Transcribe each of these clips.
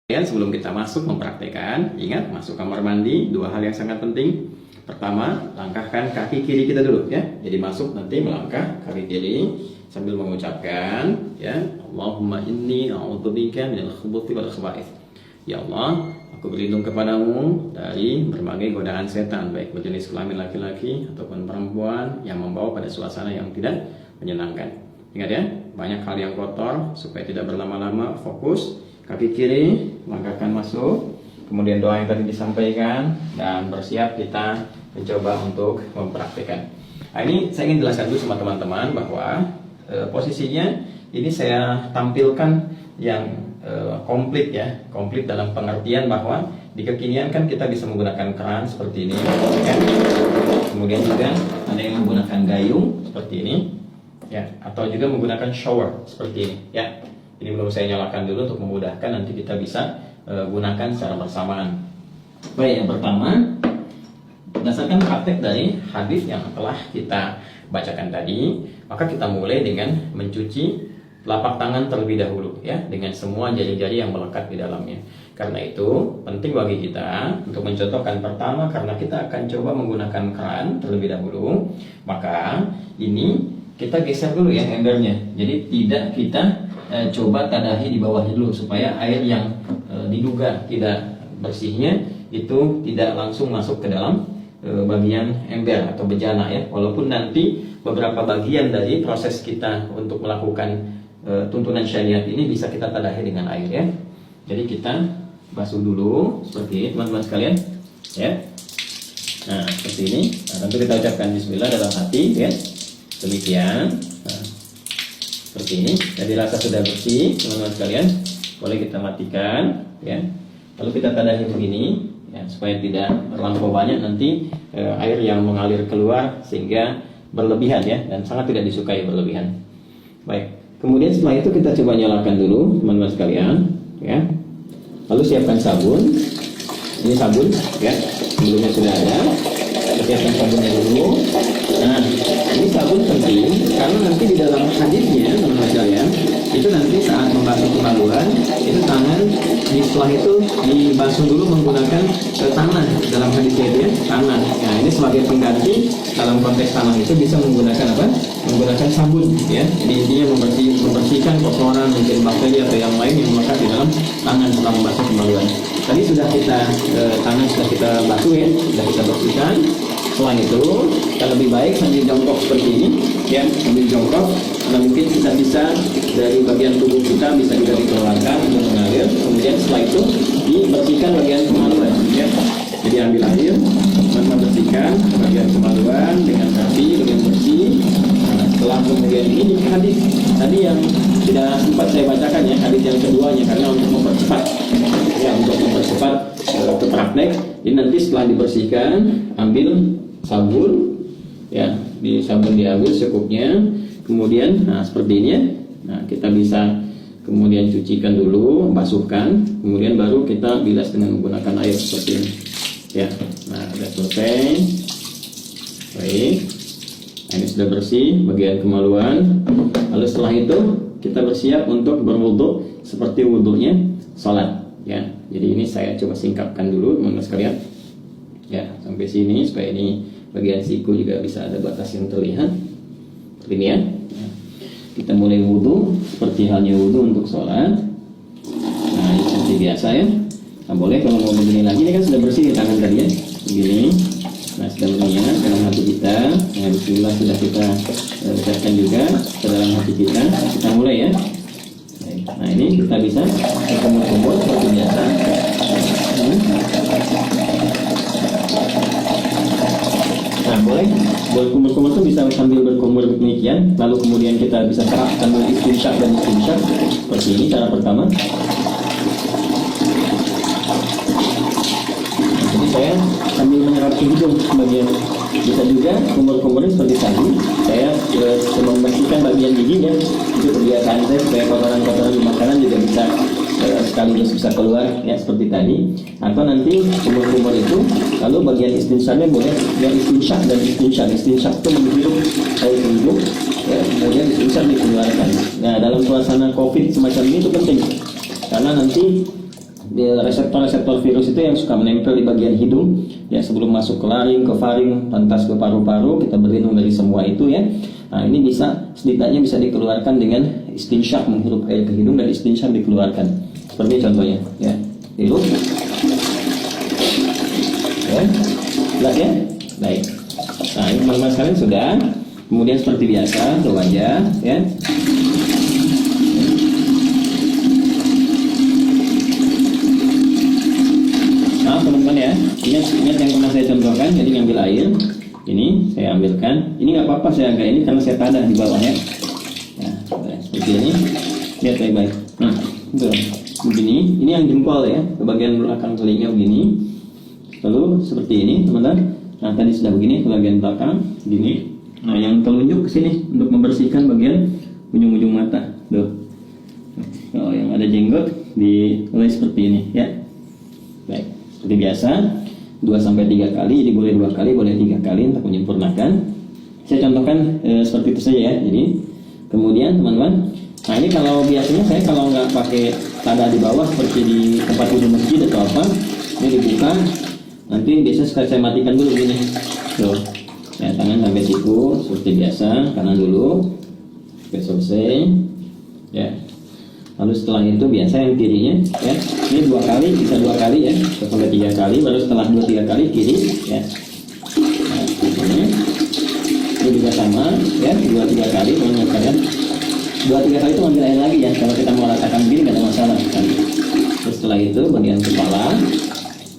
Sebelum kita masuk mempraktekkan, ingat masuk kamar mandi, dua hal yang sangat penting. Pertama, langkahkan kaki kiri kita dulu ya. Jadi masuk nanti melangkah kaki kiri sambil mengucapkan ya, Allahumma inni a'udzubika minal khubuthi wal khaba'ith. Ya Allah, aku berlindung kepadamu dari berbagai godaan setan, baik berjenis kelamin laki-laki ataupun perempuan yang membawa pada suasana yang tidak menyenangkan. Ingat ya, banyak hal yang kotor supaya tidak berlama-lama, fokus. Kaki kiri, langkahkan masuk. Kemudian doa yang tadi disampaikan dan bersiap kita mencoba untuk mempraktikkan. Nah, ini saya ingin jelaskan dulu sama teman-teman bahwa posisinya ini saya tampilkan yang komplit ya, komplit dalam pengertian bahwa di kekinian kan kita bisa menggunakan keran seperti ini ya. Kemudian juga ada yang menggunakan gayung seperti ini ya, atau juga menggunakan shower seperti ini ya. Ini belum saya nyalakan dulu untuk memudahkan, nanti kita bisa gunakan secara bersamaan. Baik, yang pertama berdasarkan praktek dari hadis yang telah kita bacakan tadi, maka kita mulai dengan mencuci telapak tangan terlebih dahulu ya, dengan semua jari-jari yang melekat di dalamnya. Karena itu penting bagi kita untuk mencontohkan. Pertama, karena kita akan coba menggunakan keran terlebih dahulu, maka ini kita geser dulu ya embernya. Jadi tidak kita coba tadahi di bawahnya dulu supaya air yang diduga tidak bersihnya itu tidak langsung masuk ke dalam bagian ember atau bejana ya. Walaupun nanti beberapa bagian dari proses kita untuk melakukan tuntunan syariat ini bisa kita tadahi dengan air ya. Jadi kita basuh dulu seperti ini teman-teman sekalian ya. Nah seperti ini. Nah, tentu kita ucapkan bismillah dalam hati ya. Demikian. Nah, seperti ini, jadi rasa sudah bersih teman-teman sekalian, boleh kita matikan ya. Lalu kita tadahi begini ya, supaya tidak terlampau banyak nanti air yang mengalir keluar sehingga berlebihan ya, dan sangat tidak disukai berlebihan. Baik, kemudian setelah itu kita coba nyalakan dulu teman-teman sekalian ya. Lalu siapkan sabun. Ini sabun ya, sebelumnya sudah ada. Siapkan sabunnya dulu. Nah, ini sabun penting karena nanti di dalam hadisnya teman-teman sekalian, itu nanti saat membasuh kemaluan itu tangan setelah itu dibasuh dulu menggunakan tanah dalam hadisnya itu ya, tanah. Nah, ini sebagai pengganti dalam konteks tanah itu bisa menggunakan apa? Menggunakan sabun ya. Jadi intinya membersihkan kotoran, mungkin bakteri atau yang lain yang melekat di dalam tangan setelah membasuh kemaluan. Tadi sudah kita tangan sudah kita basuh ya, sudah kita bersihkan. Setelah itu kita lebih baik sambil jongkok seperti ini ya, sambil jongkok karena mungkin kita bisa dari bagian tubuh kita bisa juga dikeluarkan untuk mengalir. Kemudian setelah itu dibersihkan bagian kemaluan ya. Jadi ambil air, teman-teman bersihkan bagian kemaluan dengan rapi, dengan bersih. Nah, setelah kemudian ini hadis tadi yang tidak sempat saya bacakan ya, hadis yang keduanya karena untuk mempercepat ya, untuk mempercepat ke praktek. Ini nanti setelah dibersihkan ambil sabun ya, di sabun diambil secukupnya, kemudian nah seperti ini ya. Nah kita bisa kemudian cucikan dulu, basuhkan, kemudian baru kita bilas dengan menggunakan air seperti ini ya. Nah sudah selesai. Baik, nah, ini sudah bersih bagian kemaluan. Lalu setelah itu kita bersiap untuk berwudu seperti wudunya sholat ya. Jadi ini saya coba singkapkan dulu teman-teman sekalian ya, sampai sini supaya ini bagian siku juga bisa ada batas yang terlihat seperti ini ya. Kita mulai wudu seperti halnya wudu untuk sholat. Nah ini seperti biasa ya. Nah boleh kalau mau begini lagi, ini kan sudah bersih tangan tadi ya, begini. Nah sudah mengingat dalam hati kita. Nah bismillah sudah kita ucapkan juga ke dalam hati kita. Kita mulai ya. Nah ini kita bisa berkumur-kumur seperti biasa. Nah boleh berkumur-kumur itu bisa sambil berkumur demikian. Lalu kemudian kita bisa terapkan istinsyak dan istinsyak seperti ini cara pertama. Nah, jadi saya sambil menyerap hidung bagian, bisa juga kumur-kumurnya seperti tadi. Saya coba membersihkan bagian giginya, itu kebiasaan saya supaya kotoran-kotoran di makanan juga bisa sekaligus bisa keluar ya seperti tadi. Atau nanti kumur-kumur itu lalu bagian istinsyaknya boleh yang istinsyak dan istinsyak. Istinsyak itu menghirup air hidung ya, kemudian istinsyak dikeluarkan. Nah dalam suasana COVID semacam ini itu penting karena nanti reseptor-reseptor virus itu yang suka menempel di bagian hidung ya, sebelum masuk ke laring, ke faring, lantas ke paru-paru, kita berlindung dari semua itu ya. Nah, ini setidaknya bisa dikeluarkan dengan istinsyak, menghirup air ke hidung dan istinsyak dikeluarkan. Seperti contohnya ya. Hirup. Ya. Jelas ya? Baik. Nah, ini teman-teman sekalian sudah. Kemudian seperti biasa ke wajah ya. Nah, teman-teman ya, ingat yang pernah saya contohkan. Jadi ngambil air, ini saya ambilkan. Ini nggak apa-apa saya agak ini karena saya tadah di bawah ya. Nah, seperti ini. Lihat baik-baik. Nah, betul. Begini. Ini yang jempol ya, ke bagian belakang telinga begini. Lalu seperti ini, teman-teman. Nah, tadi sudah begini ke bagian belakang, gini. Nah, yang telunjuk ke sini untuk membersihkan bagian ujung-ujung mata. Tuh. Kalau yang ada jenggot dimulai seperti ini ya. Baik. Seperti biasa 2-3 kali, jadi boleh 2 kali, boleh 3 kali untuk menyempurnakan. Saya contohkan seperti itu saja ya. Jadi kemudian teman-teman, nah ini kalau biasanya saya kalau nggak pakai tadah di bawah seperti di tempat wudhu masjid atau apa, ini dibuka, nanti biasanya saya matikan dulu begini. Tuh, ya tangan sampai siku seperti biasa, kanan dulu, sampai selesai, ya. Lalu setelah itu biasa yang kirinya ya, ini 2 kali, bisa 2 kali ya, sampai 3 kali, baru setelah 2-3 kali kiri ya. Nah, ini juga sama ya, 2-3 kali teman-teman sekalian. 2-3 kali itu ambil air lagi ya, kalau kita mau rasakan begini nggak ada masalah kan. Terus setelah itu bagian kepala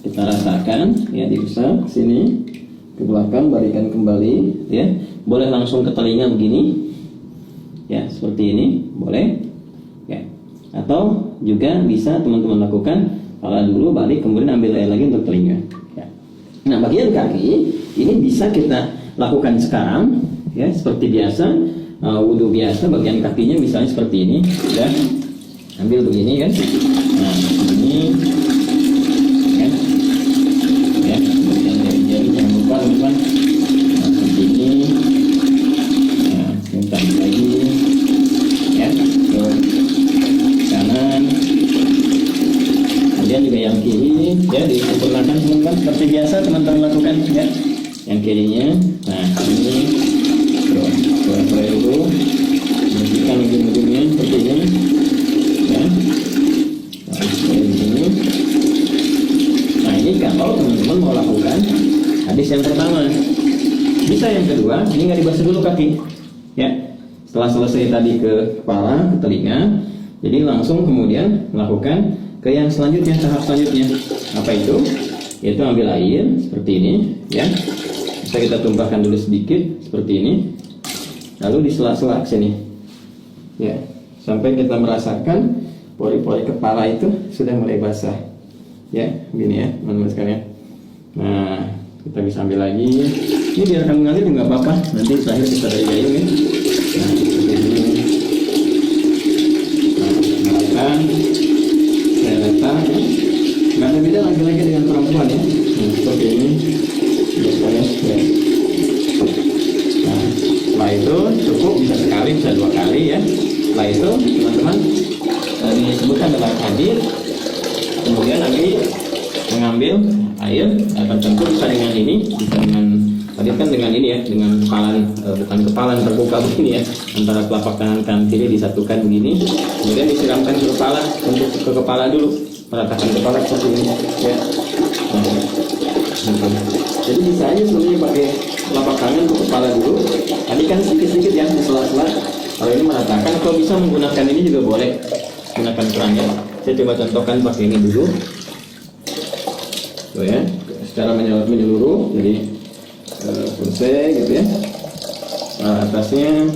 kita rasakan ya, diusap sini ke belakang, balikan kembali ya. Boleh langsung ke telinga begini ya, seperti ini boleh. Atau juga bisa teman-teman lakukan kepala dulu, balik, kemudian ambil air lagi untuk telinga ya. Nah, bagian kaki ini bisa kita lakukan sekarang ya, seperti biasa wudhu biasa. Bagian kakinya misalnya seperti ini ya, ambil begini kan. Nah, ini ya, ya, bagian jari jangan lupa teman-teman. Nah, seperti ini. Nah, kita ambil lagi ya, ke kanan, kemudian juga yang kiri ya, disempurnakan teman-teman seperti biasa teman-teman lakukan ya, yang kirinya. Nah, ini dulu bersihkan ujung-ujungnya seperti ini ya. Nah, ini kalau teman-teman mau lakukan hadis yang pertama, bisa yang kedua ini nggak dibasuh dulu kaki ya. Setelah selesai tadi ke kepala, ke telinga, jadi langsung kemudian melakukan ke yang selanjutnya, tahap selanjutnya. Apa itu? Yaitu ambil air seperti ini ya. Bisa kita tumpahkan dulu sedikit seperti ini. Lalu di sela-sela sini ya, sampai kita merasakan pori-pori kepala itu sudah mulai basah ya, gini ya teman-teman sekalian. Nah, kita bisa ambil lagi. Ini biarkan mengalir nggak apa-apa, nanti terakhir kita dari gayung ya. Nah, seperti ini. Saya letak ya. Nggak ada beda laki-laki dengan perempuan ya. Nah, seperti ini ya. Nah, setelah itu cukup, bisa sekali, bisa 2 kali ya. Setelah itu teman-teman disebutkan dalam hadis, kemudian lagi mengambil air, akan tentu bisa dengan ini, bisa dengan tadi kan dengan ini ya, dengan kepalan, bukan kepalan terbuka begini ya, antara telapak tangan kanan kiri disatukan begini, kemudian disiramkan ke kepala, untuk ke kepala dulu, meratakan kepala seperti ini ya. Jadi bisa aja sebenarnya pakai telapak tangan ke kepala dulu. Tadi kan sedikit-sedikit ya, sela-sela. Kalau ini meratakan, kalau bisa menggunakan ini juga boleh, gunakan kerannya. Saya coba contohkan pakai ini dulu. Tuh ya, secara menyeluruh, jadi selesai gitu ya. Nah, atasnya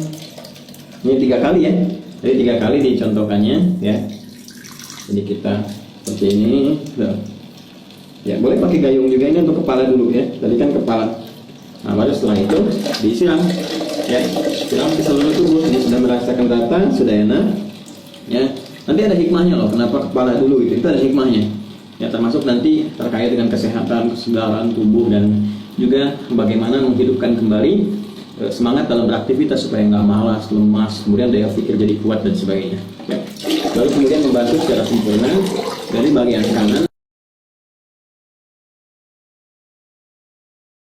ini 3 kali ya, jadi 3 kali dicontohkannya ya. Jadi kita seperti ini tuh. Ya, boleh pakai gayung juga, ini untuk kepala dulu ya, tadi kan kepala. Nah, baru setelah itu disiram ya, siram ke seluruh tubuh. Ini sudah merasakan rata, sudah enak ya. Nanti ada hikmahnya loh, kenapa kepala dulu gitu, itu ada hikmahnya ya, termasuk nanti terkait dengan kesehatan, kesegaran tubuh, dan juga bagaimana menghidupkan kembali semangat dalam beraktivitas supaya nggak malas, lemas, kemudian daya pikir jadi kuat dan sebagainya ya. Lalu kemudian membantu secara sempurna dari bagian kanan